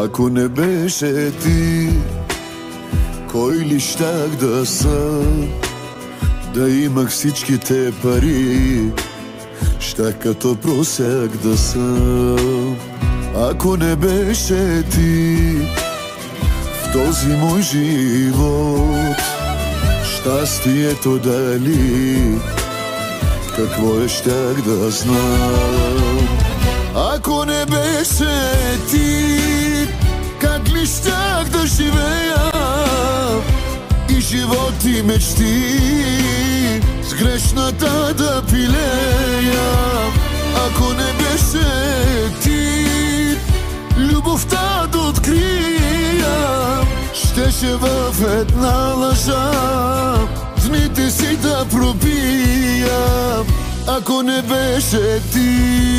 Ако не беше ти, кой ли щях да съм? Да имах всичките пари, щях като просяк да съм. Ако не беше ти в този мой живот, щастието дали какво щях да знам. Ако не беше ти, как ли щях да живея и живот и мечти с грешната да пилея. Ако не беше ти, любовта да открия, щеше в една лъжа дните си да пробия. Ако не беше ти.